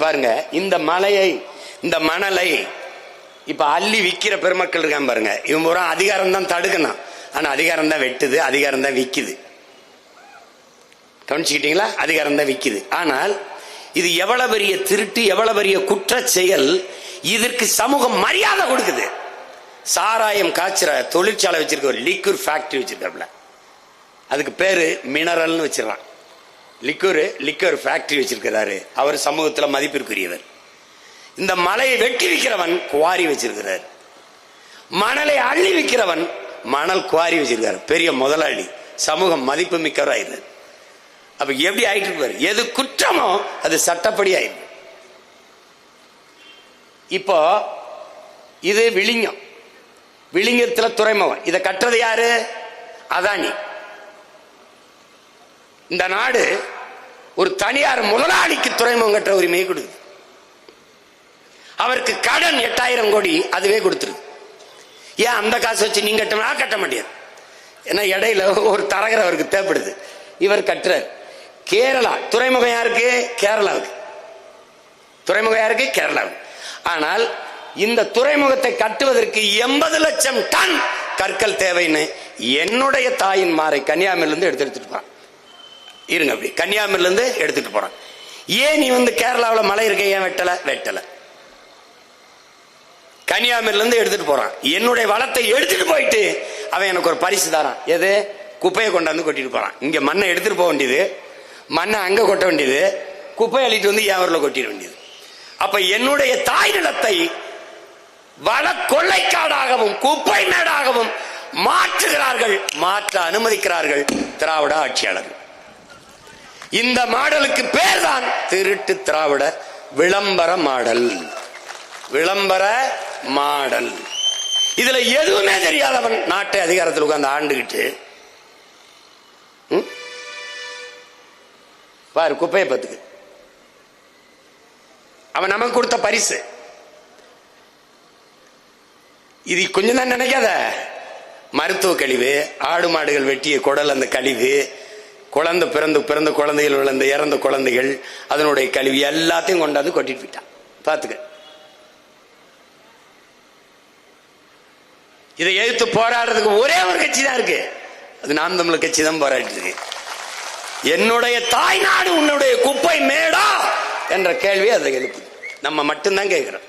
பாருங்க, இந்த மலையை, இந்த மணலை இப்ப அள்ளி விக்கிற பெருமக்கள் இருக்கான் பாருங்க. இவன் பூரா அதிகாரம் தான் தடுக்கணும், ஆனா அதிகாரம் தான் வெட்டுது, அதிகாரம் தான் விக்குது. கவனிச்சுக்கிட்டீங்களா? அதிகாரம் தான் விக்குது. ஆனால் இது எவ்வளவு பெரிய திருட்டு, எவ்வளவு பெரிய குற்ற செயல். இதற்கு சமூகம் மரியாதை கொடுக்குது. சாராயம் காய்ச்சுற தொழிற்சாலை வச்சிருக்க, ஒரு லிக்யூர் ஃபேக்டரி வச்சிருக்காப்ல, அதுக்கு பேரு மினரல்னு வச்சிடறான். லிக்யூர் ஃபேக்டரி வச்சிருக்கிறாரு. அவர் சமூகத்துல மதிப்பிற்குரியவர். இந்த மலையை வெட்டி விற்கிறவன் குவாரி வச்சிருக்கிறார். மணலை அள்ளி விற்கிறவன் மணல் குவாரி வச்சிருக்காரு. பெரிய முதலாளி, சமூகம் மதிப்பு மிக்கவராயிருந்தார். அப்ப எப்படி ஆயிட்டு இருப்பாரு? எது குற்றமோ அது சட்டப்படி ஆயிருக்கு. இப்போ இது விழிங்கம், விழிங்கத்துல துறைமுகம். இதை கட்டுறது யாரு? அதானி. இந்த நாடு ஒரு தனியார் முதலாளிக்கு துறைமுகம் கட்டுற உரிமையை கொடுக்குது. அவருக்கு கடன் 8000 கோடி அதுவே கொடுத்துருது. ஏன் அந்த காசு வச்சு நீங்க கட்ட முடியாது? ஏன்னா இடையில ஒரு தரகர் அவருக்கு தேவைப்படுது, இவர் கட்டுறார். கேரளா துறைமுகம் யாருக்கு? கேரளாவுக்கு. துறைமுகம் யாருக்கு? கேரளாவுக்கு. ஆனால் இந்த துறைமுகத்தை கட்டுவதற்கு 80 லட்சம் டன் கற்கள் தேவைன்னு என்னுடைய தாயின் மாறை கன்னியாகுமரியிலிருந்து எடுத்துட்டு போறான். இருங்க, அப்படி கன்னியாகுமரியிலிருந்து எடுத்துட்டு போறான். ஏன் நீ கேரளாவில் மலை இருக்க ஏன் வெட்டல? கன்னியாகுமரியிலிருந்து எடுத்துட்டு போறான். என்னுடைய வளத்தை எடுத்துட்டு போயிட்டு அவன் எனக்கு ஒரு பரிசு தரான். எது? குப்பையை கொண்டாந்து கொட்டிட்டு போறான். இங்க மண்ணை எடுத்துட்டு போக வேண்டியது, மண்ணை அங்க கொட்ட வேண்டியது, குப்பை அள்ளிட்டு வந்து என் ஊர்ல கொட்டிட வேண்டியது. அப்ப என்னுடைய தாய் நிலத்தை வள கொள்ளைக்காடாகவும் குப்பை மேடாகவும் மாற்றுகிறார்கள், மாற்ற அனுமதிக்கிறார்கள் திராவிட ஆட்சியாளர்கள். இந்த மாடலுக்கு பேர் தான் திருட்டு திராவிட விளம்பர மாடல். விளம்பர மாடல். இதுல எதுவுமே தெரியாதவன் நாட்டை அதிகாரத்தில் உட்கார்ந்து ஆண்டுகிட்டு பாரு குப்பையை பத்துக்கு. அவன் நமக்கு கொடுத்த பரிசு இது. கொஞ்சம் தான் நினைக்காத. மருத்துவ கழிவு, ஆடு மாடுகள் வெட்டிய குடல், அந்த கழிவு, குழந்தை பிறந்த குழந்தைகள் விழுந்த இறந்த குழந்தைகள், அதனுடைய கழிவு எல்லாத்தையும் கொண்டாந்து கொட்டிட்டு போயிட்டான். பாத்துக்க. இதை எதிர்த்து போராடுறதுக்கு ஒரே ஒரு கட்சி தான் இருக்கு, அது நாம் தமிழர் கட்சி தான் போராடிட்டு இருக்கு. என்னுடைய தாய் நாடு உன்னுடைய குப்பை மேடா என்ற கேள்வி அதை எழுப்புது. நம்ம மட்டும்தான் கேட்கிறோம்.